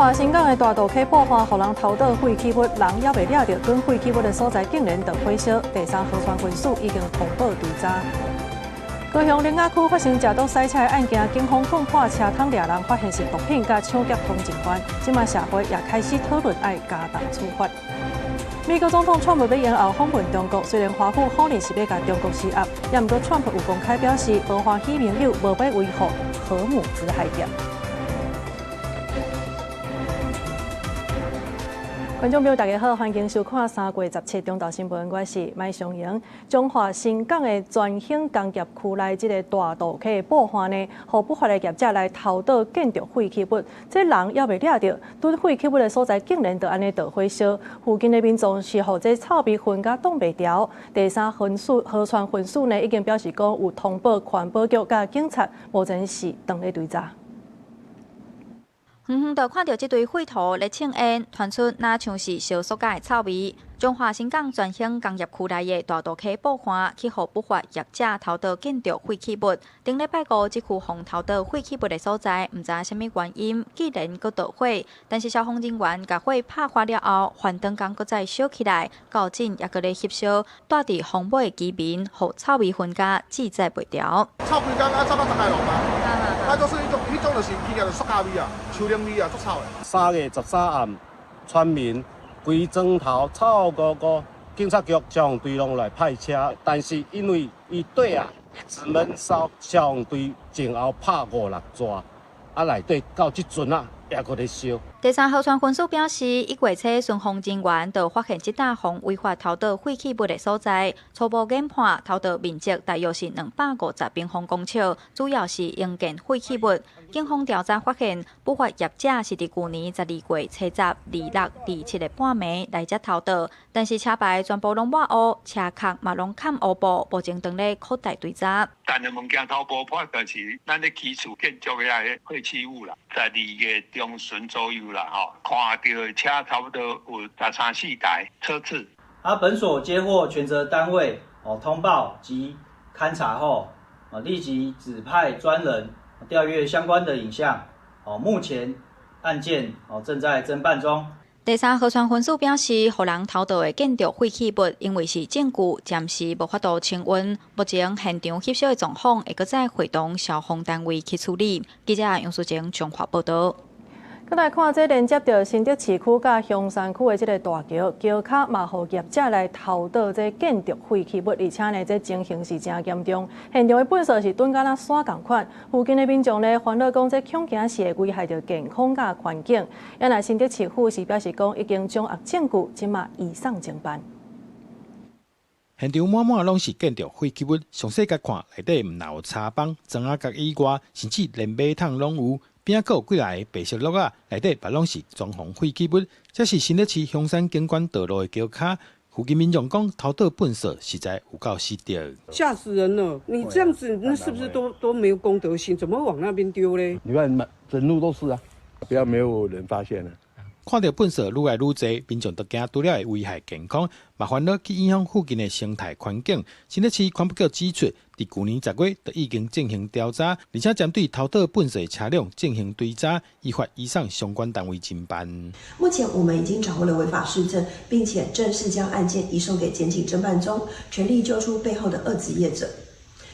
华新港的大道溪破坏，互人偷倒废弃物，人也未了着囤废弃物的所在竟然着火烧。第三河川分署已经通报追查。高雄苓雅区发生食毒塞车的案件，警方碰破车窗掠人，发现是毒品甲抢劫通缉犯。即马社会也开始讨论要加重处罚。美国总统川普被延后访问中国，虽然华府否认是要甲中国施压，也毋过川普有公开表示，无欢喜盟友无要维护核武之海峡。观众朋友，大家好，欢迎收看3月17中昼新闻，我是麦尚莹。中华新港的全兴工业区内这个大道溪爆发呢，互不法的业者来偷倒建筑废弃物，这人也未了着，囤废弃物的所在竟然就安尼着火烧。附近的民众是互这臭味熏甲挡袂牢。第三河川分署呢已经表示讲有通报环保局甲警察，目前是当咧追查。远远就看到这堆废土咧庆烟，传出那像是烧塑胶的臭味。中华新港全兴工业区内的大道溪爆发，去互不法业者偷倒建筑废弃物。顶礼拜五，这区防偷倒废弃物的所在，唔知什么原因，既然搁着火，但是消防人员甲火拍花了后，幻灯光搁再烧起来，到阵也搁咧翕烧，带伫风尾的居民，互臭味熏甲记载袂掉。臭几工啊，臭到10下落嘛，啊，就是迄种就是起来就塑胶味啊，树林味啊，足臭的。3月13暗，村民规庄头臭咕咕，警察局消防队拢来派车，但是因为伊底啊一直闷烧，消防队前后拍5、6抓，啊内底到即阵啊也搁咧烧。第三河川分署表示，1月初巡防人员就发现一大项违法偷倒废弃物的所在，初步研判偷倒面积大约是250平方公尺，主要是营建废弃物。警方调查发现，不法业者是伫去年12月初10、26、27的半暝来遮偷倒，但是车牌全部拢抹黑，车壳嘛拢嵌乌布，目前当咧扩大追查。但的物件偷步破，就是咱咧起厝建筑的废弃物啦，在2月中旬左右啦，看到车差不多有13、14台车次。本所接获权责单位通报及勘查后，立即指派专人调阅相关的影像。目前案件正在侦办中。第三河川分署表示，互人偷倒的建筑废弃物，因为是证据，暂时无法度清运。目前现场翕烧的状况会搁再会同消防单位去处理。记者杨淑晴综合报道。再来看这连接着新竹市区甲香山区的这个大桥，桥脚嘛，互业者来偷倒这建筑废弃物，而且呢，这情形是真严重。现场的本色是蹲甲那山同款，附近的民众呢烦恼讲这恐惊是会危害着健康甲环境。原来新竹市府是表示讲已经掌握证据，即马移送侦办。现场满满拢是建筑废弃物，详细甲看内底毋但有茶帮、砖仔角以外，甚至连马桶拢有。边仔有几来个白色落啊，内底也拢是装潢废弃物。这是新竹市香山景观道路的桥卡，附近民众讲偷倒粪扫实在有够失德，吓死人了！你这样子，那是不是都没有公德心？怎么会往那边丢嘞？你看，整路都是啊，不要没有人发现了。看到粪扫愈来愈多，民众都惊除了会危害健康，嘛烦恼去影响附近的生态环境。新竹市环保局指出，伫去年10月就已经进行调查，而且针对偷倒粪扫的车辆进行追查，依法移送相关单位侦办。目前我们已经掌握了违法事证，并且正式将案件移送给检警侦办中，全力揪出背后的恶质业者。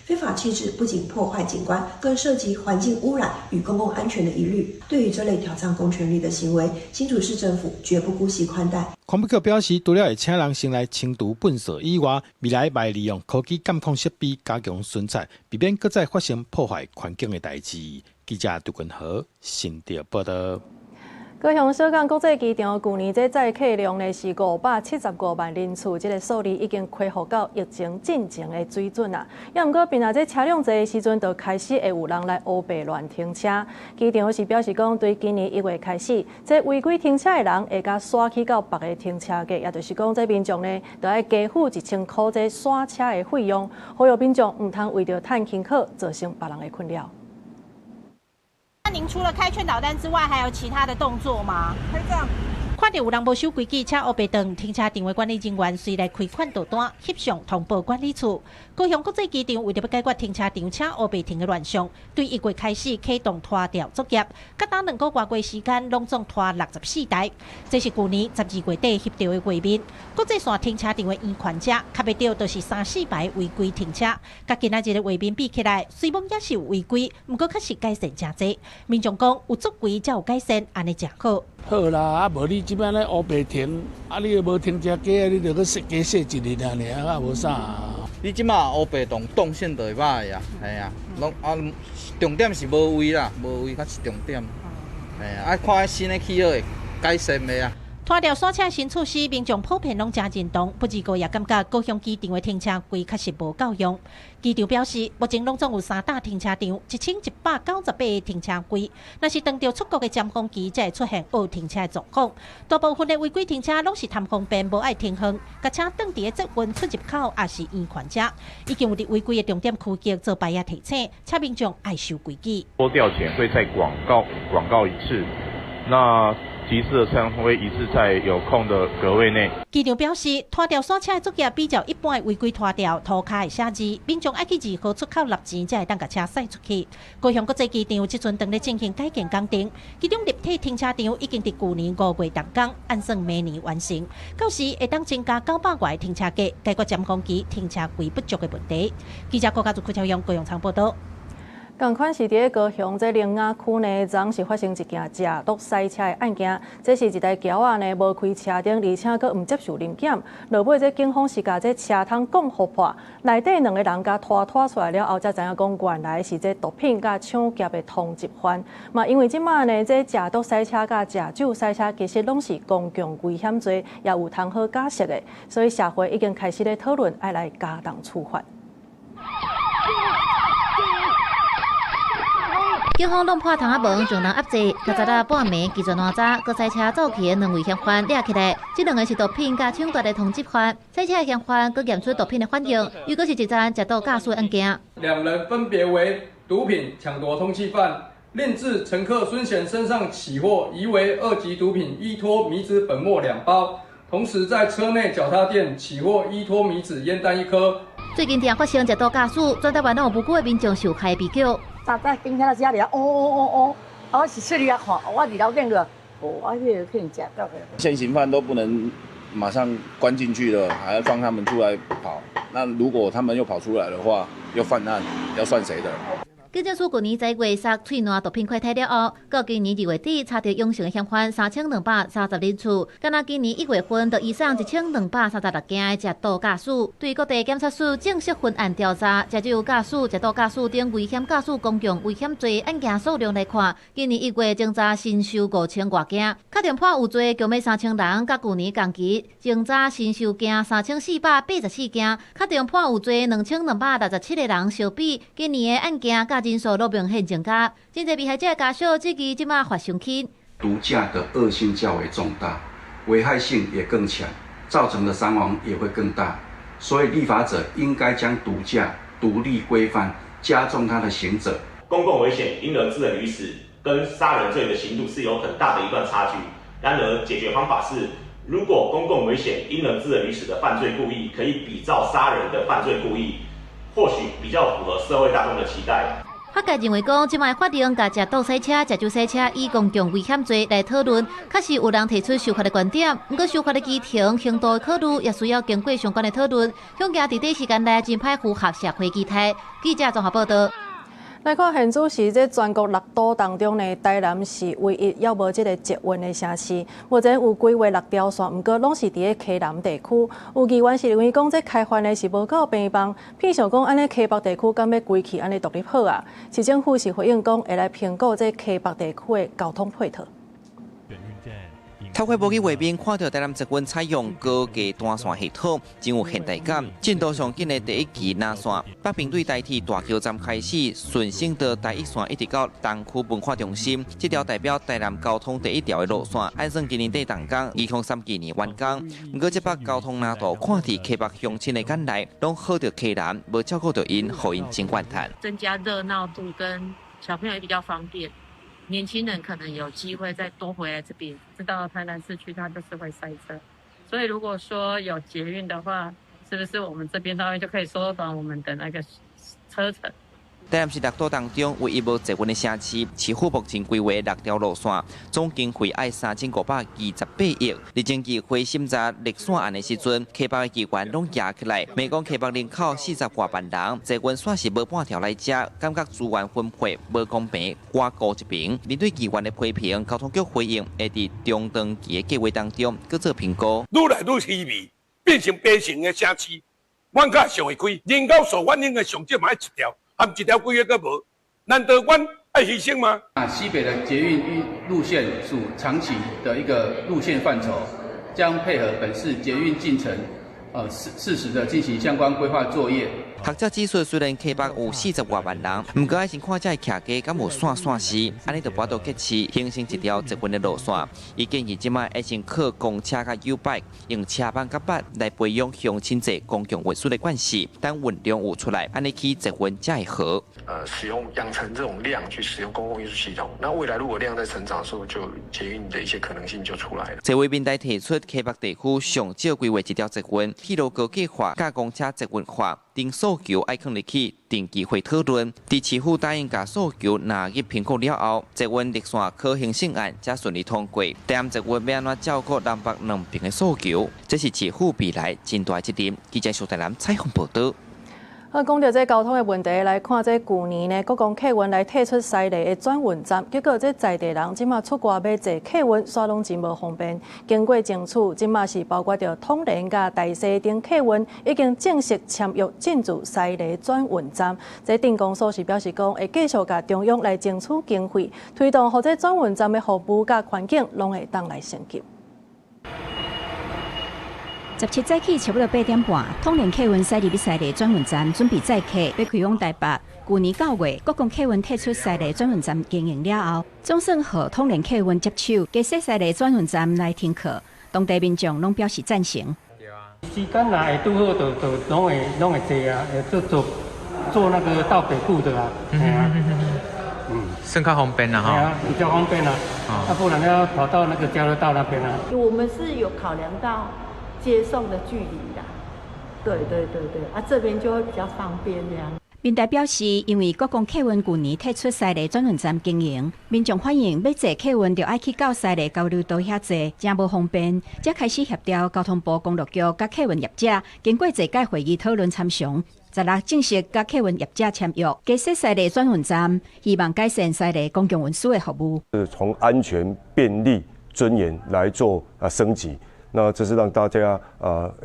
非法弃置不仅破坏景观，更涉及环境污染与公共安全的疑虑。对于这类挑战公权力的行为，新竹市政府绝不姑息宽待。环保局表示，除了会请人先来清除粪扫以外，未来会利用科技监控设备加强巡查，避免搁再发生破坏环境的代志。记者杜君豪新竹报道。高雄小港国际机场去年这载客量呢是575万人次，这个数字已经恢复到疫情进前的水准啦。也毋过，并啊这车辆多的时阵，就开始会有人来乌白乱停车。机场是表示讲，对今年1月开始，这违规停车的人会甲刷起到别个停车格，也就是讲，这民众呢，就要加付1000块这刷车的费用，呼吁民众毋通为着趁轻巧造成别人的困扰。那您除了开劝导单之外，还有其他的动作吗？可以这样。看到有人无守规矩，车乌白灯，停车场的管理人员随来开款导单，翕相通报管理处。高雄国际机场为了要解决停车场车乌白停的乱象，对1月开始启动拖吊作业，甲当2个月时间，拢总拖64台。这是去年12月底翕到的画面。国际线停车场的验款者，卡袂到就是3-4排违规停车。甲今仔日的画面比起来，虽然也是有违规，不过确实改善真多。民众讲有足规才有改善，安尼真好。好啦，啊无你即摆咧乌白停，啊你又无停车格，你着去加设一日尔，啊无啥。你即马乌白动线就会歹啊，系啊，拢啊重点是无位啦，无位才是重点。系啊，看新的气候会改善袂啊。拖吊煞车新措施，民众普遍拢真认同，不过也感觉高雄机场的停车柜确实无够用。机场表示，目前拢总有3大停车场，1198个停车柜。若是当着出国的尖峰期，才会出现恶停车的状况。大部分的违规停车拢是贪方便，无爱停远，甲车挡伫个捷运出入口，也是验款者。已经有伫违规的重点区域做牌仔提醒，请民众爱守规矩。拖吊前会再广告一次，那提示的车会一次在有空的格位内。机场表示，拖吊煞车的作业比较一般的违规拖吊，涂骹会写字，民众爱去2号出口纳钱，才会当甲车驶出去。高雄国际机场即阵正咧进行改建工程，其中立体停车场已经伫去年5月动工，按算明年完成。到时会当增加900个停车格，解决尖峰期停车柜不足的问题。记者郭家族柯超阳高雄场报道。同款是伫高雄这灵雅区呢，昨是发生一件假毒塞车的案件。这是一台轿仔呢无开车灯，而且佫唔接受临检。落尾这警方是甲这车窗讲互破，内底2个人甲拖出来了后，才知影讲原来是这毒品甲抢劫的通缉犯。嘛，因为即马呢，这假毒塞车甲假酒塞车其实拢是公共危险罪，也有通好假释的，所以社会已经开始咧讨论爱来加重处罚。警方弄破窗仔门，将人压制。较早啦半暝，记者哪早，搁赛车走去的2位嫌犯抓起来。这2个是毒品甲抢夺的通缉犯。赛车的嫌犯搁验出毒品的反应，又搁是一桩食毒驾驶的案件。2人分别为毒品抢夺通缉犯，另自乘客孙贤身上起获疑为2级毒品依托米酯粉末2包，同时在车内脚踏垫起获依托米酯烟弹1颗。最近常发生食毒驾驶，全台湾拢有无辜的民众受害比较。早警察来遮哦，我是出去啊看，我伫楼顶个，我去骗食到的。现行犯都不能马上关进去了，还要放他们出来跑。那如果他们又跑出来的话，又犯案，要算谁的？警察署去年10月杀翠兰毒品块体了后，到今年2月底查到永城的嫌犯3230人次，敢若今年1月份就移送1236件的食毒驾驶。对各地检察署正式分案调查，食酒驾驶、食毒驾驶等危险驾驶公共危险罪案件数量来看，今年1月侦查新收5000多件，确定判有罪共约3000人，甲去年同期侦查新收件3484件，确定判有罪2267个人相比，今年的案件甲人数都明显增加，真侪被害者的家属至今即马发伤轻。毒驾的恶性较为重大，危害性也更强，造成的伤亡也会更大。所以立法者应该将毒驾独立规范，加重它的刑责。公共危险因人致人于死，跟杀人罪的刑度是有很大的一段差距。然而，解决方法是，如果公共危险因人致人于死的犯罪故意可以比照杀人的犯罪故意，或许比较符合社会大众的期待。法界认为讲，即卖法定甲食毒洗车、食酒洗车以公共危险罪来讨论，确实有人提出修法的观点。不过修法的基程、程度的考虑，也需要经过相关的讨论，向加伫短时间内尽快符合社会期待。记者综合报道。来看现主是这全国6都当中呢，台南是唯一要无这个捷运的城市。目前有规划6条线，不过拢是伫个溪南地区。有议员是认为讲这开发呢是无够平棒，偏向讲安尼溪北地区敢要归去安尼独立好啊。市政府是回应讲会来评估这溪北地区的交通配套。透过无去画面看到台南捷运采用高架单线系统，真有现代感。进度上紧的第1期南线，北平对台铁大桥站开始，顺性到台1线一直到东区文化中心，这条代表台南交通第1条的路线，按算今年底动工，2023年完工。不过这北交通难度，看伫溪北乡亲的眼内，拢好着溪南，无照顾到因，互因真怨叹。增加热闹度跟小朋友也比较方便。年轻人可能有机会再多回来这边。知道台南市区它就是会塞车，所以如果说有捷运的话，是不是我们这边大约就可以缩短我们的那个车程？台南市六都当中唯一无捷运的城市，市府目前规划6条路线，总经费爱3528亿。日前议会审查立线案的时阵，溪北的议员拢压起来，骂讲溪北人口40多万人，捷运线是无半条来遮，感觉资源分配无公平，挂高一边。面对议员的批评，交通局回应会伫中长期的计划当中搁做评估。愈来愈稀微，变成悲情的城市。阮甲上会开，人口所反映的上少嘛一条。含一条规个都无，难道阮爱牺牲吗？西北的捷运路线属长期的一个路线范畴，将配合本市捷运进程，适时的进行相关规划作业。学者指出，虽然溪北有40多万人，不过爱先看这徛街敢有线实，安尼就无法度结市形成一条捷运的路线。伊建议即摆爱先靠公车甲 U-Bike 用车班甲巴来培养乡亲者公共运输的惯习，等运量有出来，安尼去捷运才会好。使用养成这种量去使用公共运输系统，那未来如果量在成长的时候，就捷运的一些可能性就出来了。社会面代提出，溪北地区上少规划一条捷运，铁路高架化、加公车捷运化。定诉求爱放入去定期会讨论，伫市府答应甲诉求纳入评估了后，捷运立线可行性案才顺利通过。台南捷运要安怎照顾南北两边的诉求，这是市府未来真大责任。记者苏台南采访报道。讲到这交通的问题，来看这旧年呢，国光客运来退出西螺的转运站，结果这在地人即马出外要坐客运，煞拢真无方便。经过争取，即马是包括着统联甲大西等客运已经正式签约进驻西螺转运站。这电工所是表示讲，会继续甲中央来争取经费，推动或者转运站的服务甲环境拢会当来升级。17早起差不多8点半，统联客运驶入西螺转运站，准备载客要开往台北。去年9月，国光客运退出西螺转运站经营了后，总算和统联客运接手，加设西螺转运站来停客。当地民众拢表示赞成。时间若会拄好，就拢会坐啊，做那个到北部的啊。算较方便啦哈。对啊，比较方便啦。不然要跑到那个交流道那边啊。我们是有考量到接送的距离啦，对，这边就会比较方便这样。民代表示，因为国光客运去年退出西螺转运站经营，民众反映要坐客运就爱去到西螺交流道遐坐，真无方便，才开始协调交通部公路局甲客运业者，经过这届会议讨论参详。16正式甲客运业者签约，加设西螺转运站，希望改善西螺公共运输的服务。是从安全、便利、尊严来做升级。那这是让大家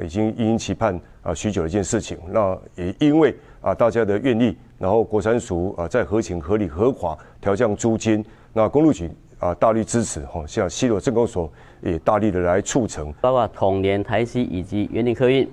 已经殷殷期盼许久的一件事情。那也因为大家的愿意，然后国产署在合情合理合法调降租金，那公路局大力支持像西螺镇公所也大力的来促成，包括统联、台西以及园林客运，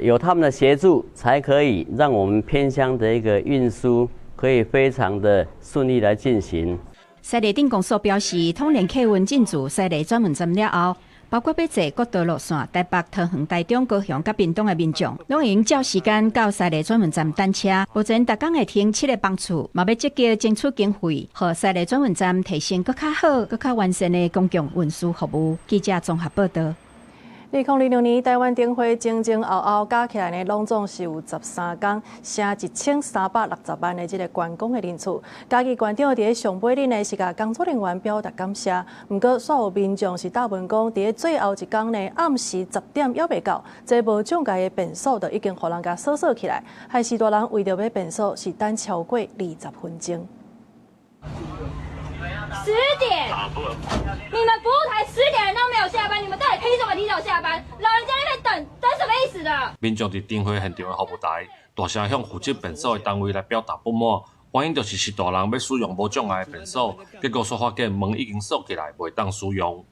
有他们的协助，才可以让我们偏乡的一个运输可以非常的顺利来进行。西螺镇公所表示，统联客运进驻西螺转运站了后，包括要坐国道路线、台北、桃园、台中、高雄、甲屏东的民众，拢会用照时间到西螺转运站等车。目前逐工会停7个班次，嘛要积极争取经费，和西螺转运站提升更较好、更较完善的公共运输服务。记者综合报道。2026年台湾灯会前后后加起来呢，拢总是有13天，省1360万的这个观光的人次。嘉义县长伫上尾日呢是甲工作人员表达感谢，不过煞有民众是答问讲，伫最后一天呢暗时10点还未到，这无障碍的变数就已经互人家锁起来，害许多人为着要变数是等超过20分钟。10点，你们服务台10点人都没有下班，你们到底凭什么提早下班？老人家在那边等什么意思的？民众伫灯会现场的服务台大声向负责变数的单位来表达不满，原因就是是大人要使用无障碍的变数，结果所发现门已经锁起来，袂当使用。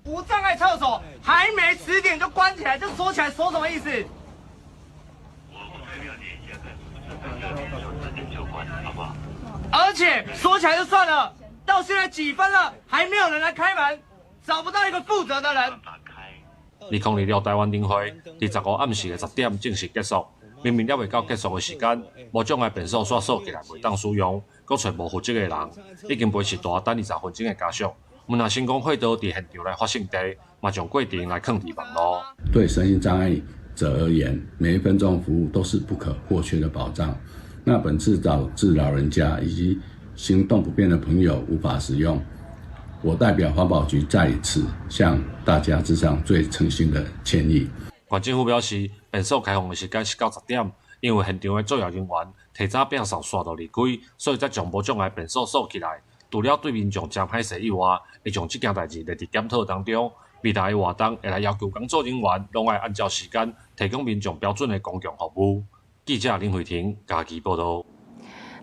无障碍厕所还没10点就关起来，这锁起来锁什么意思？而且锁起来就算了，到现在几分了，还没有人来开门，找不到一个负责的人。2026台湾灯会伫15暗时的10点正式结束，明明了未到结束的时间，无将个便所煞锁起来袂当使用，搁找无负责的人，已经维持大等20分钟的家属。我们若成功会到伫现场来发生地，嘛将过程来放伫网络。对身心障碍者而言，每一分钟服务都是不可或缺的保障。那本次导致老人家以及行动不便的朋友无法使用，我代表环保局再一次向大家致上最诚心的歉意。县政府表示，便所开放的时间是到10点，因为现场的作业人员提早摒扫刷到离开，所以才将无障碍便所锁起来。除了对民众真歹势以外，会将这件代志列伫检讨当中。未来的活动会来要求工作人员拢爱按照时间提供民众标准的公共服务。记者林慧婷家己报道。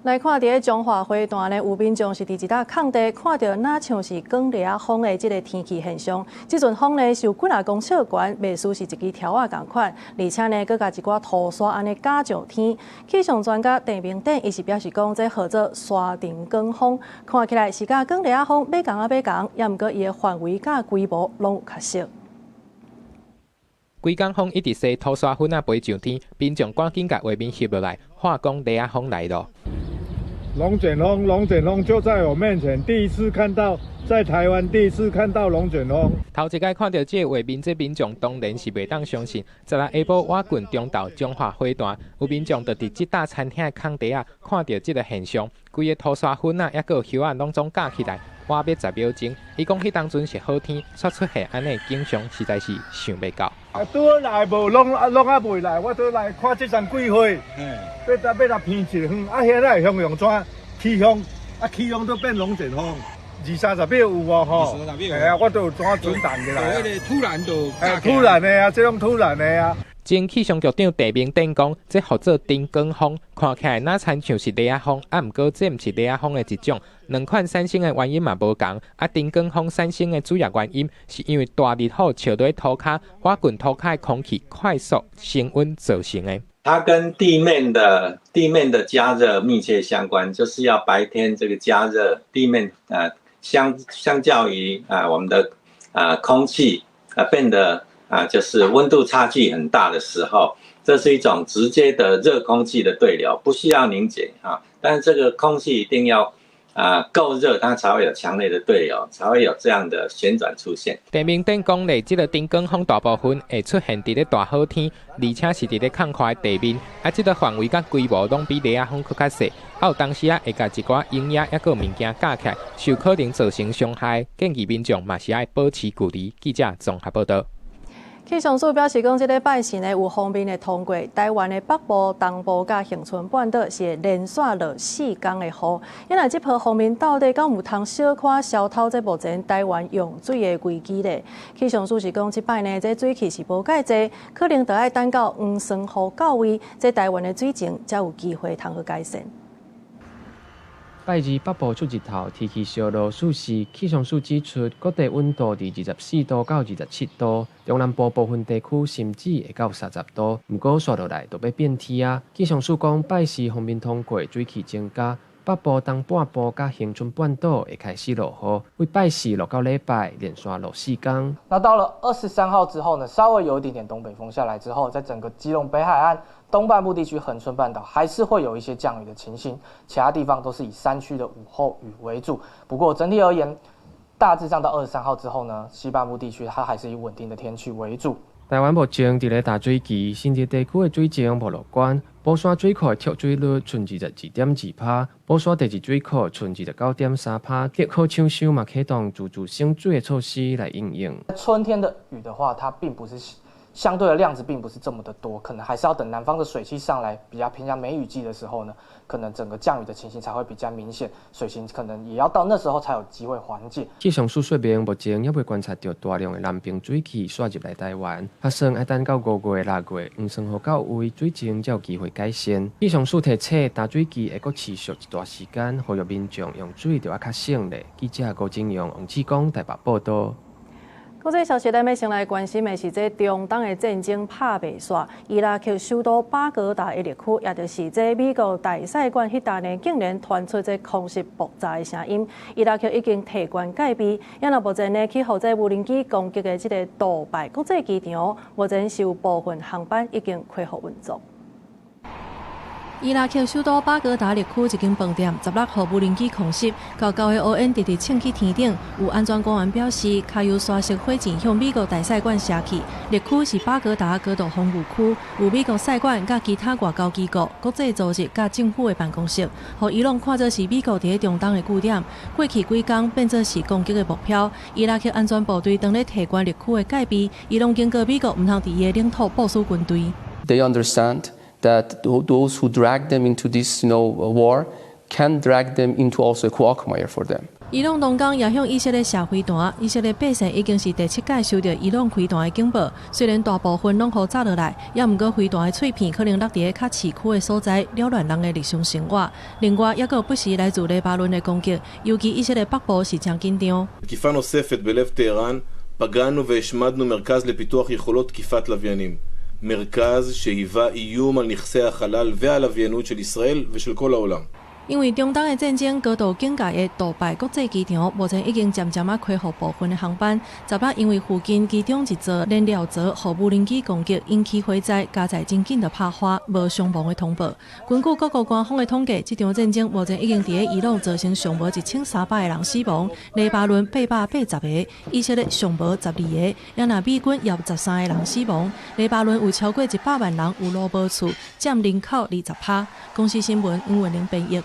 来看伫中华花坛呢，有民众是伫一搭空地看到哪像是光烈啊风的即个天气现象。即阵风呢受几啊公尺悬，袂输是一支条啊共款，而且呢，佮甲一寡土沙安尼架上天。气象专家郑明典伊是表示讲，这号做沙尘光风，看起来是甲光烈啊风要共啊要共，也毋过伊的范围甲规模拢有较小。规工风一直洗土沙粉啊飞上天，民众赶紧甲画面翕落来，化讲烈啊风来咯。龙卷风就在我面前，第一次看到，在台湾第一次看到龙卷风。头一摆看到这个画面，这民众当然是袂当相信。昨日下晡，我郡中道中华花坛有民众就伫即搭餐厅的空地啊，看到这个现象，规个土沙粉啊，抑个叶啊，拢总架起来。我要10秒钟，伊讲迄当阵是好天，煞出现安尼景象，实在是想袂到。拄好来无，拢啊未来，我倒来看这丛桂花，要来偏一远，啊，现在向用怎起风都变龙卷风，20-30秒有无吼？哎啊，我都有怎准动起来。突然的啊，这种突然的啊。前气象局长郑明典讲，这号做顶光风，看起来哪参像是烈啊风，啊，毋过这毋是烈啊风的一种。两款产生的原因嘛无同，啊，顶光风产生的主要原因是因为大日头照在土骹，瓦滚土骹的空气快速升温造成的。它跟地面的加热密切相关，就是要白天这个加热，地面相较于我们的空气变得就是温度差距很大的时候，这是一种直接的热空气的对流，不需要凝结啊，但是这个空气一定要够热，它才会有强烈的对流，才会有这样的旋转出现。郑明典讲咧，这个顶光风大部分会出现伫咧大好天，而且是伫咧空旷的地面，啊，这个范围甲规模拢比烈啊风较细，啊有当时会甲一寡营业抑个物件架起来，受可能造成伤害，建议民众嘛是爱保持距离。记者综合报道。气象署表示讲，这个拜四呢有方面的通过，台湾的北部、东部甲恒春半岛是会连续落4天的雨。因为这波方面到底敢有通小可消透这目前台湾用水的危机呢？气象署是讲，这摆呢这水汽是无介济，可能得要等到黄霜雨到位，这台湾的水情才有机会通好改善。拜二北部出日头，天气小落舒适。气象署指出，各地温度伫24度到27度，中南部部分地区甚至会到30度。不过刷落来就要变天啊！气象署讲，拜四方面通过，水汽增加，北部东半部甲恒春半岛会开始落雨，为拜四落到礼拜连续落4天。那到了23号之后呢，稍微有一点点东北风下来之后，在整个基隆北海岸东半部地区、恒春半岛还是会有一些降雨的情形，其他地方都是以山区的午后雨为主。不过整体而言，大致上到23号之后呢，西半部地区它还是以稳定的天气为主。台湾目前伫咧大水期，新热地区的水情无乐观。宝山水库的跳水率剩22.2%，宝山第二水库剩29.3%。结合厂商嘛启动自主省水的措施来应用。春天的雨的话，它并不是相对的量值并不是这么的多，可能还是要等南方的水汽上来，比较偏向梅雨季的时候呢，可能整个降雨的情形才会比较明显，水情可能也要到那时候才有机会缓解。气象署说明，目前也未观察到大量的南平水汽刷入来台湾，打算要等到5月、6月黄霜雨到位，水情才有机会改善。气象署提醒，大水期会阁持续一段时间，呼吁民众用水就要较省咧。记者高景阳、王志光台北报道。国际消息，咱要先来关心的是这中东的战争拍袂煞，伊拉克首都巴格达的热区，也就是这美国大使馆迄带呢，竟然传出这空袭爆炸的声音。伊拉克已经提悬戒备，因为目前呢，去互这无人机攻击的这个杜拜国际机场，目前是有部分航班已经恢复运作。伊拉克首都巴格达列区一间饭店16号无人机空袭，到9月乌烟直直窜去天顶。有安全官员表示，卡由沙石火箭向美国大使馆射去。列区是巴格达高度防务区，有美国使馆甲其他外交机构、国际组织甲政府的办公室，互伊朗看作是美国伫中东的据点。过去几天变作是攻击的目标。伊拉克安全部队当咧提悬列区的戒备，伊拢警告美国毋通伫伊的领土部署军队。They understand that those who drag them into this, war, can drag them into also a quagmire for them. 伊朗当天也向以色列射飞弹，以色列百姓已经是第7届收到伊朗飞弹的警报，虽然大部分拢好炸落来，也毋过飞弹的碎片可能落伫较市区的所在，扰乱人的日常生活。另外，也有不时来自黎巴嫩的攻击，尤其以色列北部是真紧张。תקיפה נוספת בלב טהרן, פגענו והשמדנו מרכז לפיתוח יכולות תקיפת לוויינים. מרכז שהיווה איום על נכסי החלל והלוויינות של ישראל ושל כל העולם. 因为中东的战争高度警戒的杜拜国际机场，目前已经渐渐开放部分的航班。10日因为附近机场一座燃料槽互无人机攻击引起火灾，加载真紧的拍花，无伤亡的通报。根据各国官方的统计，这场战争目前已经伫伊朗造成上无1300个人死亡，黎巴嫩880个，以色列上无12个，也若美军有13个人死亡。黎巴嫩有超过100万人有路无厝，占人口20%。公司新闻英文零翻译。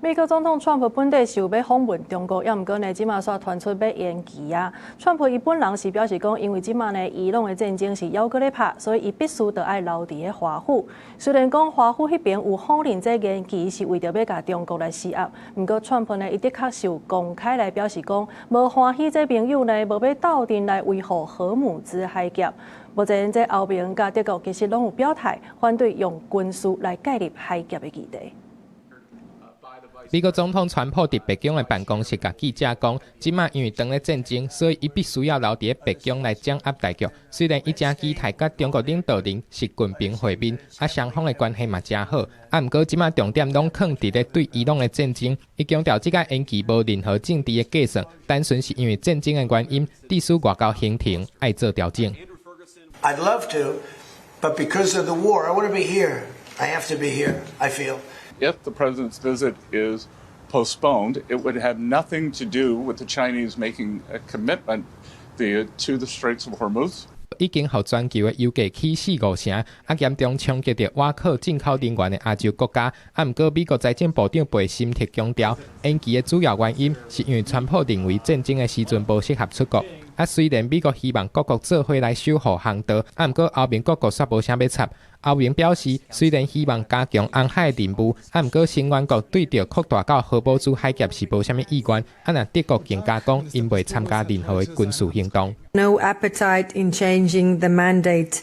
美国总统川普本地是有要访问中国，也毋过呢，即马煞传出要延期啊。川普伊本人是表示讲，因为即马呢，伊朗的战争是犹搁咧拍，所以伊必须得爱留伫咧华府。虽然讲华府迄边有否认这延期是为着要甲中国来施压，毋过川普呢，伊的确是有公开来表示讲，无欢喜这朋友呢，无要斗阵来维护荷姆兹海峡。目前这欧盟甲德国其实拢有表态，反对用军事来介入海峡的议题。美国总统川普伫白宫的办公室甲记者讲，即马因为当咧战争，所以伊必须要留伫白宫来掌握大局。虽然伊正期待甲中国领导人习近平会面，双方的关系嘛真好，毋过即马重点拢放伫咧对伊朗的战争。伊强调，即个延期无任何政治的计算，单纯是因为战争的原因，必须外交行程爱做调整。I'd love to, but because of the war, I want to be here. I have to be here, I feel. If the president's visit is postponed, it would have nothing to do with the Chinese making a commitment to the Straits of Hormuz. 已经互全球的油价起死5成，严重冲击着瓦靠进口能源的亚洲国家。毋过，美国财政部长贝辛特强调，延期的主要原因是因为川普认为战争的时阵无适合出国。虽然美国希望各国做伙来守护航道，毋过欧盟各国煞无啥要插。欧盟表示，虽然希望加强红海的任务，毋过成员国对着扩大到荷堡珠海峡是无啥物意愿。若德国更加讲，因未参加任何的军事行动。No appetite in changing the mandate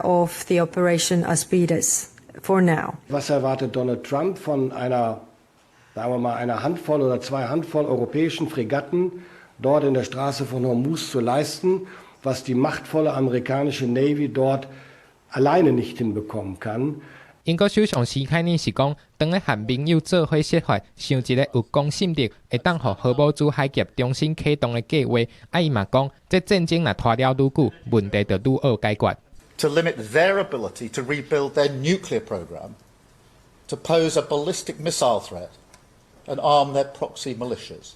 of the Operation Aspides for now. Was erwartet Donald Trump von einer, sagen wir mal, einer Handvoll oder 2 Handvoll europäischen Fregatten dort in der Straße von Hormuz zu leisten, was die machtvolle amerikanische Navy dort alleine nicht hinbekommen kann. 英国首相施凯尼是讲，当咧和盟友做伙设法，想一个有公信力，会当互荷堡珠海峡重新启动的计划。伊嘛讲，这战争若拖了愈久，问题就愈好解决。To limit their ability to rebuild their nuclear program, to pose a ballistic missile threat, and arm their proxy militias,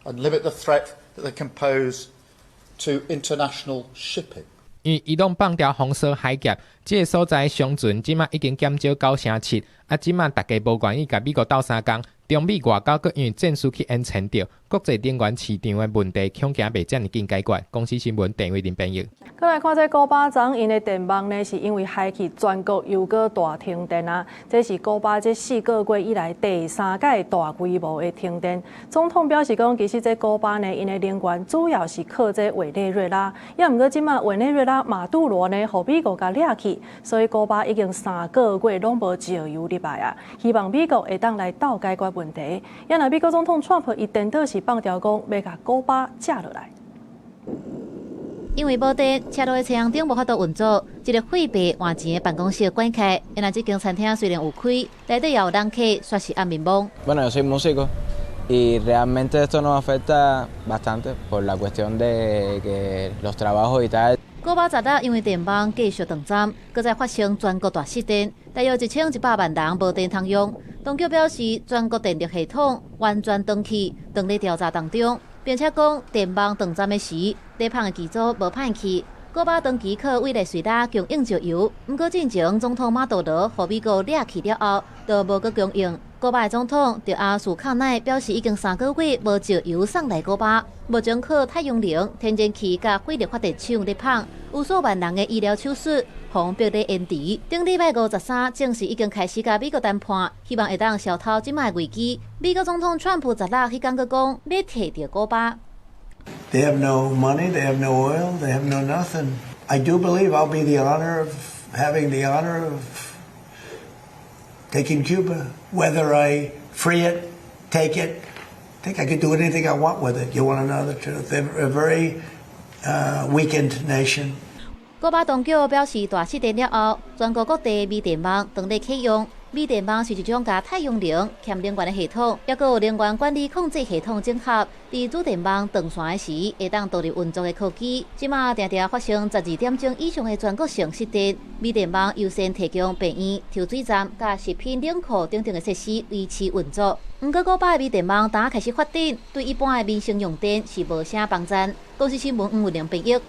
and limit the threat that they can pose to international shipping. 因为伊朗放掉红色海峡，这个所在商船即马已经减少9成7，即马大家无愿意甲美国斗相共，中美外交阁因为战事去延长着，国际能源市场的问题恐惊袂遮尔紧解决。公司新闻，陈伟林编译。再来看这古巴昨因的电网呢，是因为海气全国又搁大停电啊！这是古巴这4个月以来第3届大规模的停电。总统表示讲，其实这古巴呢，因的能源主要是靠这委内瑞拉，也毋过即马委内瑞拉马杜罗呢，互美国甲掠去，所以古巴已经3个月拢无石油入来啊！希望美国会当来斗解决问题。也若美国总统川普伊电脑是放条讲要甲古巴借落来。因为无电，车路的车厢顶无法度运作，一个废弃换钱的办公室关开。原来这间餐厅虽然有开，内底也有人客，却是暗面懵。Bueno, yo soy músico y realmente esto nos afecta bastante por la cuestión de que los trabajos y tal. 古巴10日因为电网继续断站，搁再发生全国大失电，大约1100万人无电通用。当局表示，全国电力系统完全断气，正在调查当中，并且讲电网断站的时，在旁的机组无歹去。古巴长期靠委内瑞拉供应石油，不过进前总统马杜罗和美国掠去了后，都无搁供应。古巴的总统对阿苏卡奈表示，已经3个月无石油送来古巴，目前靠太阳能、天然气甲火力发电厂在捧，有数万人的医疗手术防病在延迟。顶礼拜53，正是已经开始甲美国谈判，希望会当消透即卖危机。美国总统川普10日迄天佫讲，要摕到古巴。They have no money, they have no oil, they have no nothing. I do believe I'll be having the honor of taking Cuba. Whether I free it, take it, I think I could do anything I want with it. You want to know the truth? They're a very weakened nation. 古巴当局表示，大失电了后，全国各地煤电网正在启用。煤电网是一种甲太阳能、欠能源的系统，也有能源管理控制系统整合。伫主电网断线的时，会当导入运作的科技。即马常常发生12点钟以上的全国性失电，煤电网优先提供病院、抽水站、甲食品冷库等等的设施维持运作。不过，古巴的煤电网刚开始发展，对一般的民生用电是无啥帮助。公司新闻吴文良编译。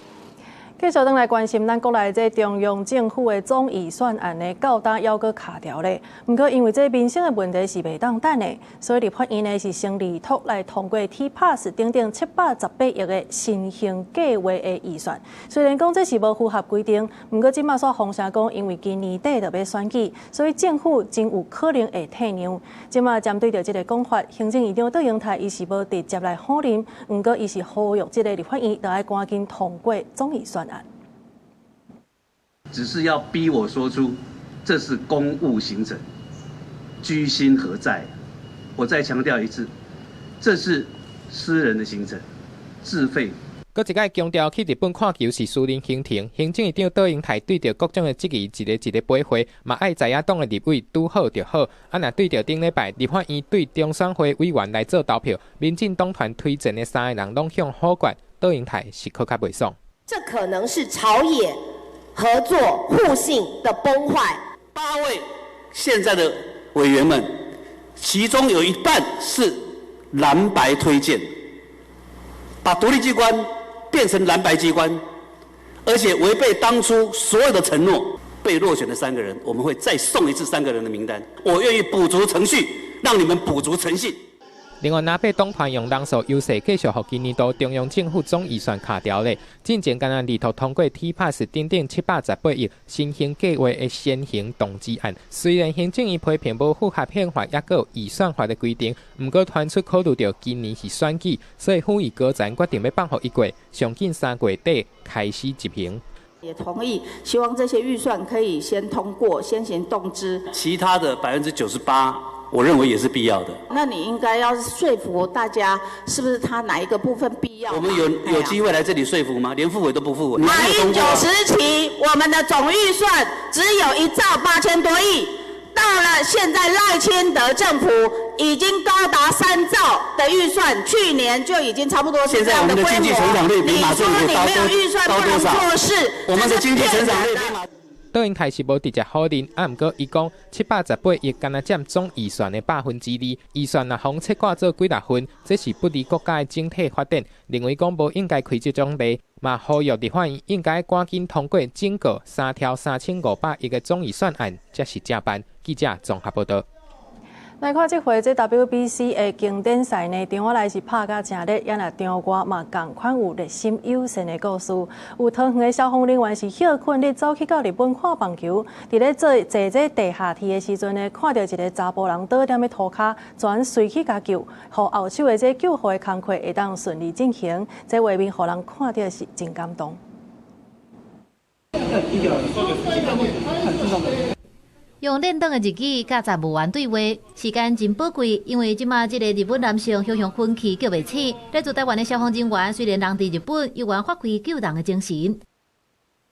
继续来关心咱国内这中央政府的总预算案呢，到呾还阁卡条咧。不过因为这民生的问题是袂当等的，所以立法院呢是先立托来通过 TPAS 等等718亿的新型计划的预算。虽然讲这是无符合规定，不过即马所风声讲，因为今年底就要选举，所以政府真有可能会退让。即马针对着这个讲法，行政院长杜永泰伊是无直接来否认，不过伊是呼吁这个立法院就要赶紧通过总预算案。只是要逼我说出这是公务行程，居心何在？我再强调一次，这是私人的行程，自费。搁一个强调去日本看球是私人行程，行政院长杜永泰对着各种的质疑一个驳回，嘛爱在野党的立委拄好就好。若对着顶礼拜立法院对中选会委员来做投票，民进党团推荐的3个人拢向好决，杜永泰是较袂爽。这可能是朝野合作互信的崩坏。8位现在的委员们，其中有一半是蓝白推荐，把独立机关变成蓝白机关，而且违背当初所有的承诺。被落选的3个人，我们会再送一次3个人的名单。我愿意补足程序，让你们补足诚信。另外，南北党团用人数优势继续予今年度中央政府总预算卡条咧。进前敢若力图通过 TPAS 等等718亿新型计划的先行动机案。虽然行政院批评无符合宪法，也佮有预算法的规定，不过传出考虑到今年是选举，所以呼吁高层决定要放予1月，上近3月底开始执行。也同意，希望这些预算可以先通过，先行动之。其他的98%。我认为也是必要的。那你应该要说服大家，是不是他哪一个部分必要？我们有机会来这里说服吗？连复委都不复委。马英九时期，我们的总预算只有1兆8000多亿，到了现在赖清德政府已经高达3兆的预算，去年就已经差不多是这样的规模。现在我们的经济成长率比马政府高多少？你说你没有预算不能做事，我们的经济成长率比马。杜永泰是无直接否认，不过伊讲718亿敢若占总预算的2%，预算若逢切割做几6分，这是不利国家的整体发展。认为讲无应该开这种例，嘛呼吁立法院应该赶紧通过整个3条3500亿的总预算案，才是正办。记者综合报道。来看这回这 WBC 的经典赛呢，场来是拍甲真热，也若场外嘛同款有热心友善的故事。有桃园的消防人员是休困日走去到日本看棒球，伫咧坐这地下梯的时阵呢，看到一个查甫人倒踮咧涂骹，全随去甲救，互后手的这救护的工作会当顺利进行。这画面互人看到是真感动。用练等的日语甲查无完对话，时间真宝贵，因为即马即个日本男性向困去叫袂醒。在驻台湾的消防人员虽然人伫日本，依然发挥救人的精神。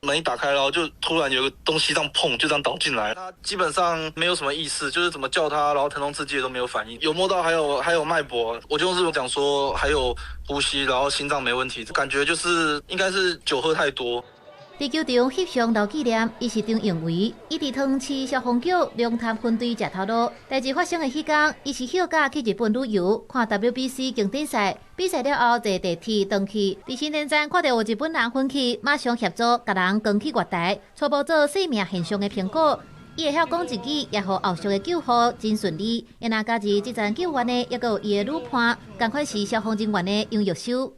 门一打开，然后就突然有个东西这样碰，就这样倒进来。他基本上没有什么意识，就是怎么叫他，然后疼痛刺激都没有反应。有摸到还有脉搏，我就是讲说还有呼吸，然后心脏没问题，感觉就是应该是酒喝太多。伫球场翕相留纪念，伊市长认为，伊伫汤市消防局龙潭分队食头路。代志发生的迄天，伊是休假去日本旅游，看 WBC 经典赛。比赛了后，坐地铁回去，伫新田站看到有日本人分去，马上协助甲人扛去月台，初步做生命现象的评估。伊会晓讲一句，也互后续的救护真顺利。也若加入这站救援的，也有伊的女伴，同款是消防人员的杨玉秀。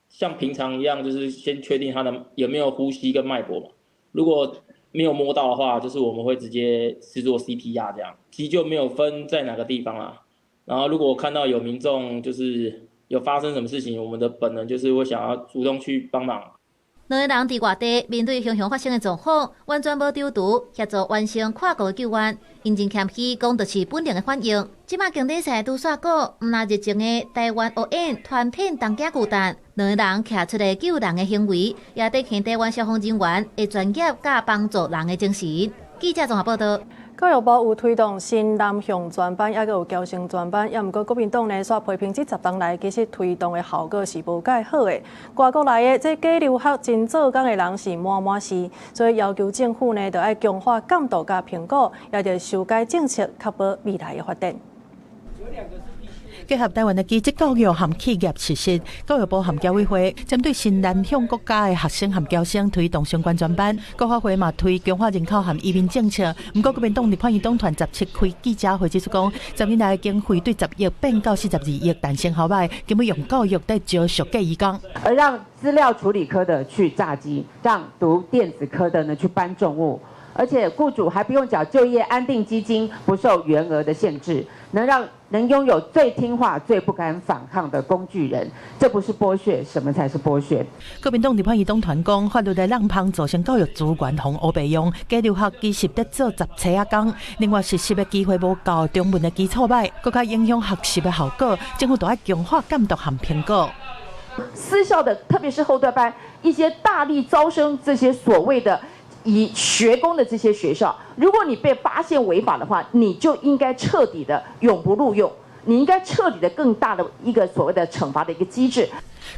像平常一样，就是先确定他的有没有呼吸跟脉搏嘛。如果没有摸到的话，就是我们会直接是做 CPR 这样，急救没有分在哪个地方啦。然后如果看到有民众就是有发生什么事情，我们的本能就是会想要主动去帮忙。两个人伫外地面对熊熊发生的状况，完全无丢毒，协助完成跨国救援。因真谦虚，讲就是本能的反应。即马经典赛拄煞过，毋若热情的台湾奥运团片东京巨蛋，两个人徛出的救人的行为，也得肯台湾消防人员的专业甲帮助人的精神。记者综合报道。教育部有推动新南向专班，也佮有侨生专班，也毋过国民党呢，煞批评这10年来其实推动的效果是无介好的。外国来的这假留学真做工的人是满满是，所以要求政府呢，就要强化监督甲评估，也着修改政策，确保未来的发展。结合台湾的基职教育和企业实施，教育部和侨委会针对新南向国家的学生和侨生推动相关专班。国发会嘛推强化人口和移民政策。不过国民党立法院党团17开记者会指出讲，10年来经费对10亿变到42亿，但成效歹，根本用教育在招俗假移工，而让资料处理科的去炸机，让读电子科的呢去搬重物。而且雇主还不用缴就业安定基金，不受员额的限制，能拥有最听话、最不敢反抗的工具人，这不是剥削，什么才是剥削？国民党立法院党团讲，法律的滥用造成教育资源红乌白用，假留学其实在做杂车仔工，另外实习的机会无够，中文的基础歹，更加影响学习的效果。政府都要强化监督和评估。私校的，特别是后段班，一些大力招生这些所谓的以学工的这些学校，如果你被发现违法的话，你就应该彻底的永不录用，你应该彻底的更大的一个所谓的惩罚的一个机制。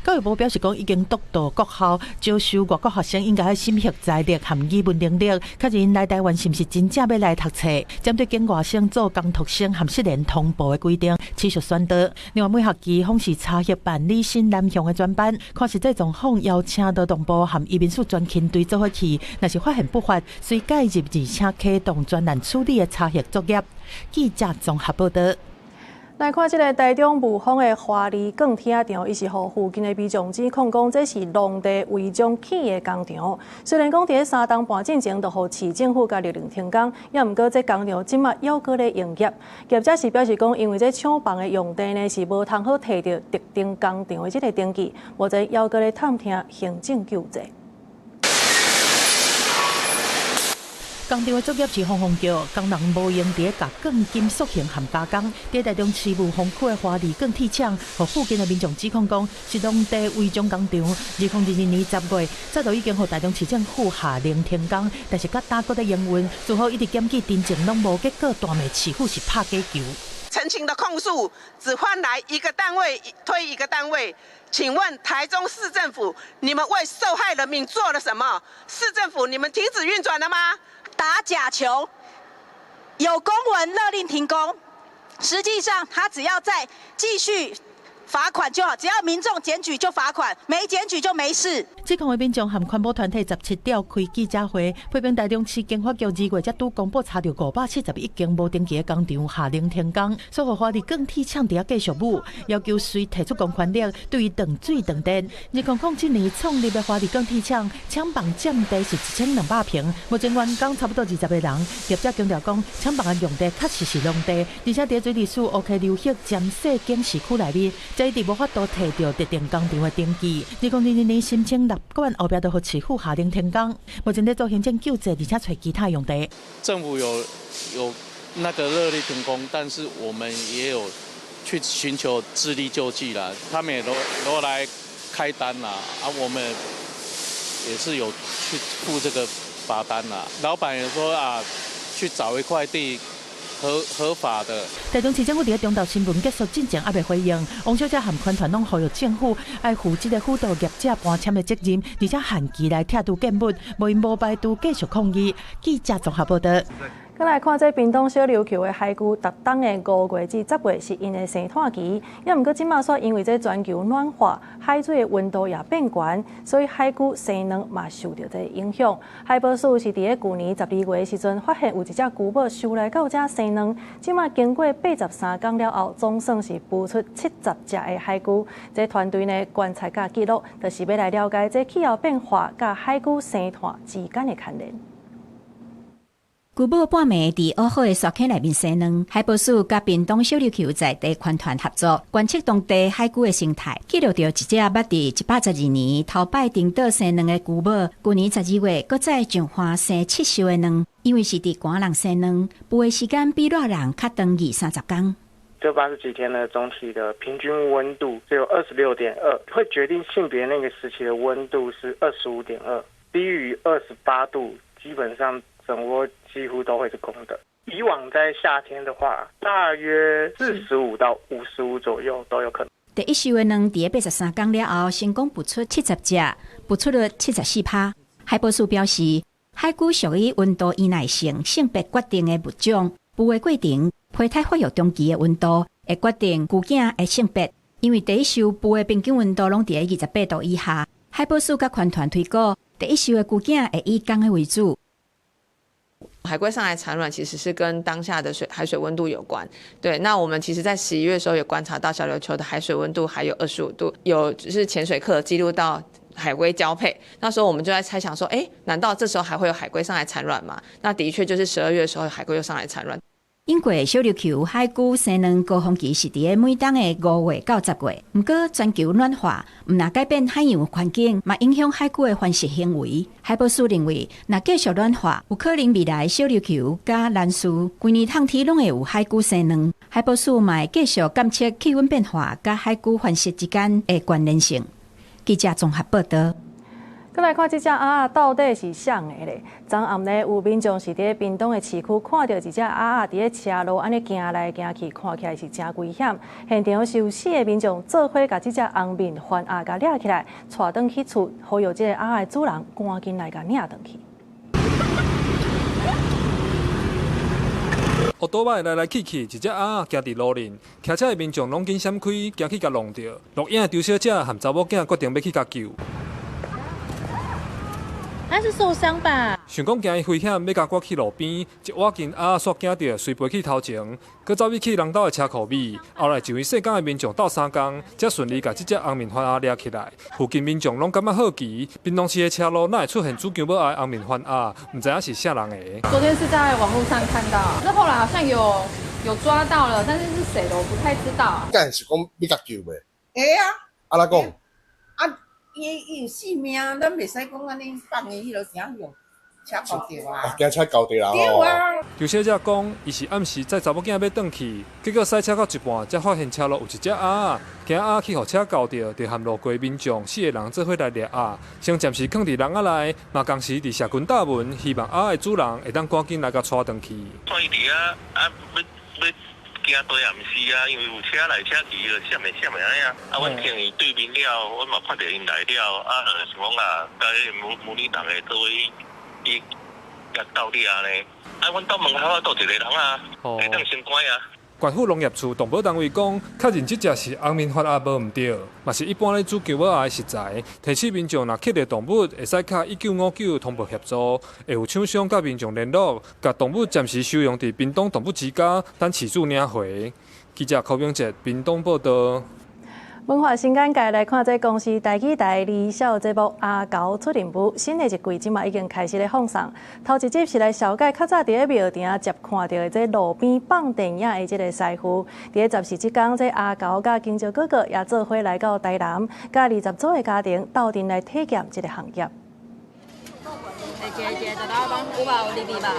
教育部表示讲，已经督导各校招收外国学生应该审核财力和语文能力，确认来台湾是毋是真正要来读册。针对境外生做工读生和失联同步的规定，持续宣导。另外，每学期方是查核办理新南向的专班，看实际状况，邀请劳动部和移民署专勤队做伙去。若是发现不法，随介入，而且启动专案处理的查核作业。记者综合报道。来看这个台中雾峰的花梨港铁场，伊是互附近的民众指控讲，这是农地违章起的工厂。虽然讲伫3档半进前，就互市政府甲勒令停工，也毋过这工厂即马犹搁咧营业。业者是表示讲，因为这厂房的用地呢是无通好摕到特定工厂的这个登记，目前犹搁咧探听行政救济。工厂的作业是轰轰叫，工人无用伫甲钢金属型含加工。伫台中市雾峰区的花梨钢铁厂，和附近的民众指控讲是农地违章工厂。2022年10月，早就已经和台中市政府下令停工，但是甲打过的营运，最后一直检举定情拢无结果，大美市府是拍假球。澄清的控诉只换来一个单位推一个单位，请问台中市政府，你们为受害人民做了什么？市政府，你们停止运转了吗？打假球，有公文勒令停工，实际上他只要再继续罚款就好，只要民众检举就罚款，没检举就没事。指控的民众和环保团体17条开记者会，批评台中市经发局2月才拄公布查到571间无登记的工厂，下令停工，所以花梨钢铁厂伫继续舞，要求随提出公权力对于断水断电。2007年创立的花梨钢铁厂，厂房占地是1200平，目前员工差不多20个人。业者强调讲，厂房的用地确实是农地，而且伫水利署 OK 流域占细景市区内面，这一直无法度摕到特定工厂的登记。2022年申请6个月后边都和市府下令停工，目前在做行政救济，而且找其他用地。政府有那个勒令停工，但是我们也有去寻求自力救济啦，他们也都来开单啦，我们也是有去付这个罚单啦。老板也说去找一块地合法的。台中市政府伫中岛新闻结束进前还未回应，王小姐和款团拢呼吁政府爱负这个辅导业者搬迁的责任，而且限期来拆除建物，无因无摆度继续抗议。记者综合报道。再来看这屏东小琉球的海龟，逐冬的5月至10月是因的生产期，也毋过即马煞因为这全球暖化，海水的温度也变悬，所以海龟生卵嘛受到这影响。海保署是伫咧去年12月的时阵，发现有一只龟母收来到这生卵，即马经过83天了后，总算是孵出70只的海龟。这团队呢观察甲记录，就是要来了解这气候变化甲海龟生态之间的牵连。龟母半暝伫洱海的沙坑内面生卵，海保署甲屏东小琉球在地环团合作，观测当地海龟的生态，记录到一只捌伫112年头摆顶岛生卵的龟母，去年12月搁再上岸生7艘的卵，因为是伫寒人生卵，孵的时间比热人较长20-30天。这80几天呢，总体的平均温度只有26.2，会决定性别那个时期的温度是25.2，低于28度，基本上整窝几乎都会是公的。以往在夏天的话，大约45到55左右都有可能。第一艘的卵伫83天了后，成功孵出70只，孵出率74%。海保署表示，海龟属于温度依赖性性别决定的物种，孵的过程、胚胎发育中期的温度会决定龟囝的性别。因为第一艘孵的平均温度拢伫28度以下，海保署甲环团推估，第一艘的龟囝会以公的为主。海龟上来产卵其实是跟当下的海水温度有关。对，那我们其实在11月的时候也观察到小琉球的海水温度还有25度，有就是潜水课记录到海龟交配。那时候我们就在猜想说，难道这时候还会有海龟上来产卵吗？那的确就是12月的时候海龟又上来产卵。英国小琉球海龟生卵高峰期是伫每当的5月到10月，不过全球暖化唔那改变海洋环境，嘛影响海龟的繁殖行为。海保署认为，若继续暖化，有可能未来小琉球甲兰屿规年冬天拢会有海龟生卵。海保署嘛会继续监测气温变化甲海龟繁殖之间的关联性。记者综合报道。再来看这只鸭到底是啥个咧？昨暗呢，有民众是伫屏东的市区看到一只鸭伫咧车路安尼行来行去，看起来是真危险。现场是有4个民众做伙甲这只红面番鸭甲抓起来，带转去厝，呼吁这个鸭的主人赶紧来甲领转去。乌多摆来来去去，一只鸭行伫路面，骑车的民众拢紧闪开，行去甲弄着。录影的丢小姐和查某囝决定要去甲救。他是受伤吧？想讲惊伊危险，要甲我去路边，一挖近鸭煞惊着，随飞去头前，佮走去人兜的车库尾。后来就因细港的民众斗3工，才顺利甲这只红面番鸭抓起来。附近民众拢感觉好奇，屏东市的车路哪会出现主球要爱红面番鸭？唔知影是啥人的。昨天是在网络上看到，可是后来好像有抓到了，但是是谁的我不太知道。敢是讲你甲救袂？会啊。啊哪讲？啊，伊有性命，咱袂使讲安尼放伊迄落怎用。车搞掉啊！惊车搞掉啦！对啊！刘小姐讲，伊是暗时载查某囝要转去，结果赛车到一半，才发现车路有一只鸭，惊鸭去互车搞掉，就含路过民众4个人做伙来掠鸭，先暂时放伫笼仔内，嘛同时伫社群大文，希望鸭的主人会当赶紧来甲带转去。看伊伫啊，要惊多也毋是啊，因为有车来车去了，闪的安尼啊。阮听伊对面了，阮嘛看到因来了，想讲啊，甲迄母女档的做伙。伊甲斗你安尼，阮到门口倒一个人啊，会当先关啊。县府农业处动保单位讲，确认这只是红面番鸭无毋对，嘛是一般咧煮球鸭的食材。提醒民众若捡到动物，会使敲1959通报协助，会有厂商甲民众联络，甲动物暂时收容伫屏东动物之家，等饲主领回。记者柯炳哲，屏东报道。文化新眼界来看，这公司台语台二小节目《阿狗出任务》新的一季，即马已经开始咧放送。头一集是来小解较早伫咧庙埕接看到的这路边放电影的这个师傅。伫咧14即天，这阿狗甲金蕉哥哥也做伙来到台南，甲20组的家庭斗阵来体验这个行业。一个大包500有入味吧？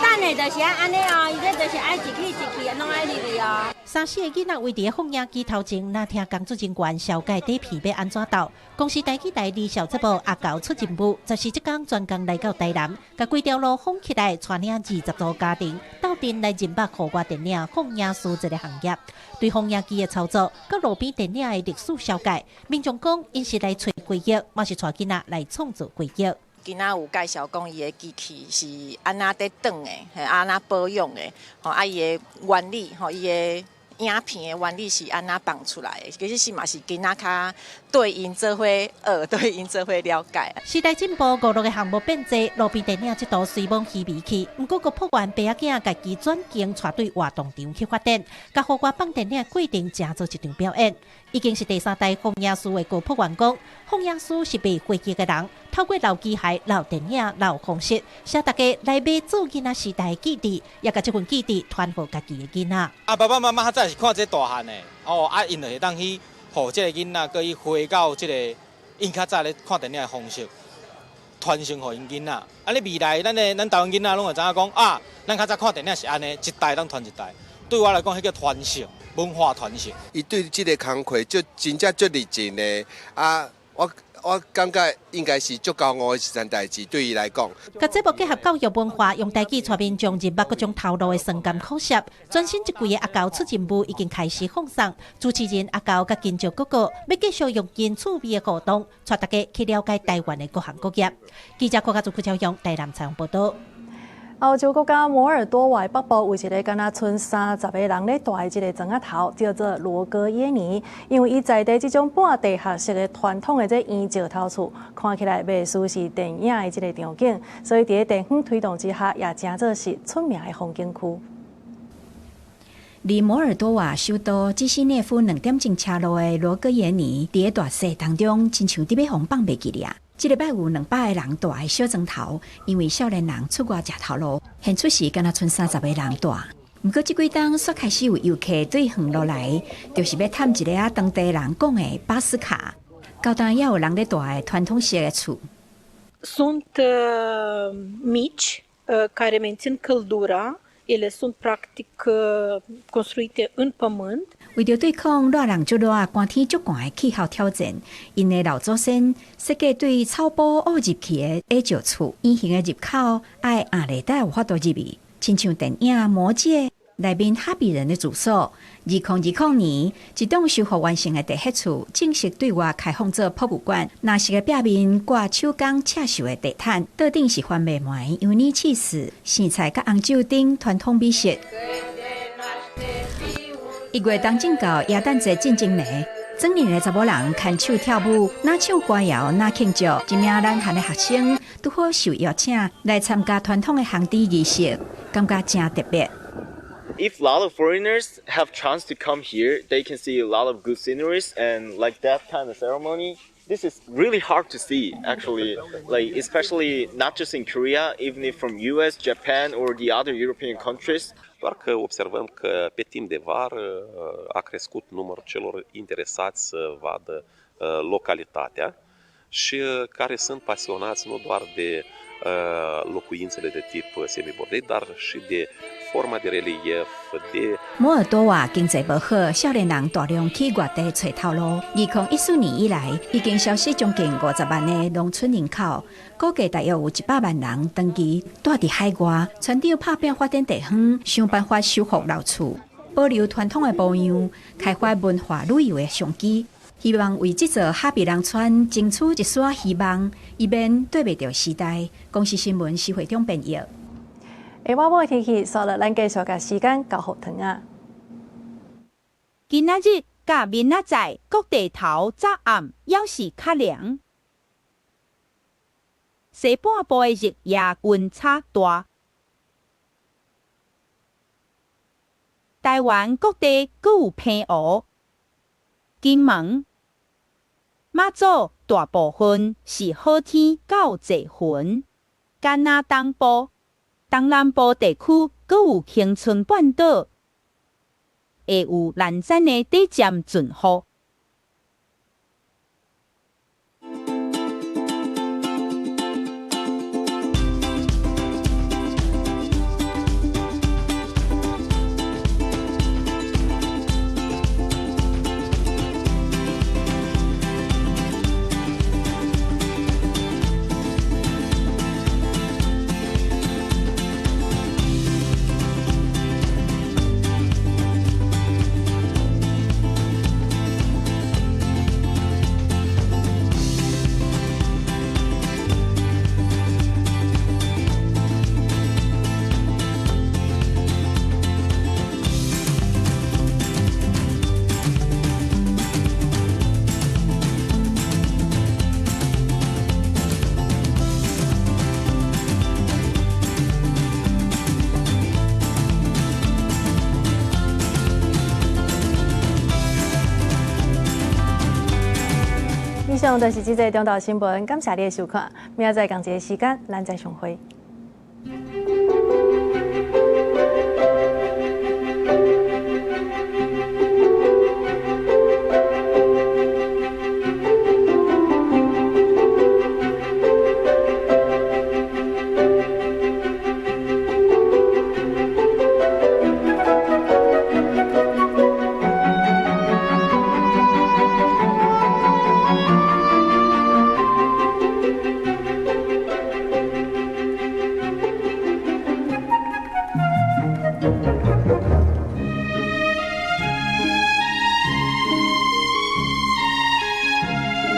等下就是安尼哦，伊这就是爱一气，拢爱入味哦。3、4个囡仔围伫放映机头前，那听工作人员小解底片要安怎斗。公司台记台2小节目阿狗出任务，就是即工专工来到台南，甲规条路封起来，带领20多家庭斗阵来认捌户外电影放映师这个行业。对放映机的操作，甲路边电影的历史小解，民众讲因是来找规矩，嘛是带囡仔来创造规矩。囡仔有介绍讲伊的机器是安那在转的，系安那保养的，吼啊伊的原理，吼伊的影片的原理是安那放出来的，其实是嘛是囡仔较对因做伙学，对因做伙了解。时代进步，5、6个项目变多，路边电影这度随风稀微去，不过个破完爸仔囝家己转型，带对活动场去发展，甲户外放电影过程正做一场表演。已经是第3代放映师的高破员工，放映师是被规矩的人，透过老机械、老电影、老方式，使大家来买做囡仔时代的记忆，也甲这份记忆传给家己的囡仔。爸爸妈妈较早是看这大汉的，因就会当去，互这个囡仔可以回到这个因较早咧看电影的方式，传承互因囡仔。你未来咱台湾囡仔拢会知影讲咱较早看电影是安尼，一代当传一代。对我来讲，迄叫传承。文化传承，伊对这个工课真正足认真的我感觉应该是足高傲的一件代志，对伊来讲。甲节目结合教育文化，用台语带民众认捌各种头路的酸甘苦涩。全新一季的阿狗出任务已经开始放送，主持人阿狗甲金石哥哥要继续用真趣味的互动，带大家去了解台湾的各行各业。记者郭家祖、邱朝阳台南采访报道。欧洲国家摩尔多瓦北部有一个敢若剩30个人咧住的一个庄仔头，叫做罗戈耶尼。因为伊在地这种半地下式的传统的这圆石头厝，看起来袂输是电影的这个场景，所以伫咧电风推动之下，也真做是出名的风景区。离摩尔多瓦首都基西涅夫2点钟车路的罗戈耶尼，伫咧大雪当中，亲像伫要互放袂记哩。这礼拜有200个人住的小庄头，因为少年人出外食头路，现出时敢若剩30个人住。不过这几天煞开始有游客对远落来，就是要探一个当地人讲的巴斯卡。高档也有人咧住的传统式的厝。Sunt mici care mențin căldura. Ele sunt practic construite în pământ. 为着对抗热人足热、寒天足寒的气候挑战，因的老祖先设计对草埔凹入去的矮石厝，圆形的入口爱下里底有法度入去，亲像电影《魔戒》内面哈比人的住所。2020年，一栋修复完成的地下厝正式对外开放做博物馆。纳实的壁面挂手工刺绣的地毯，桌顶是番麦糜、油腻起司、生菜甲红酒等传统美食。1月当正到耶诞节进前呢，整年的查某人牵手跳舞，哪唱歌谣哪庆祝。一名南韩的学生拄好受邀请来参加传统的行礼仪式，感觉真特别。If a lot of foreigners have chance to come here, they can see a lot of good sceneries and like that kind of ceremony. This is really hard to see, actually, like especially not just in Korea, even if from US, Japan, or the other European countries. Doar că observăm că pe timp de vară a crescut numărul celor interesați să vadă localitatea și care sunt pasionați nu doar de locuințele de tip semibordei, dar și de forma de relief, de 摩尔多瓦经济不好，少年人大量去外地找头路。2014年以来，已经消失将近50万的农村人口，估计大约有100万人长期住伫海外。村长拍拼发展地方，想办法修复老厝，保留传统的模样，开发文化旅游的商机。希望为这座哈比人村争取一丝希望，以免对袂着时代。公司新闻是会中编译。下晡尾天气，所以咱继续甲时间交互糖啊。今仔日甲明仔载各地头早暗要是较凉，西半部的日夜温差大。台湾各地各有偏乌，金门、马祖大部分是好天到济云，干那东部、东南部地区各有恒春半岛，会有难产的短暂阵雨。上就是这个中岛新闻，感谢你的收看，明仔载同一个时间，咱再相会。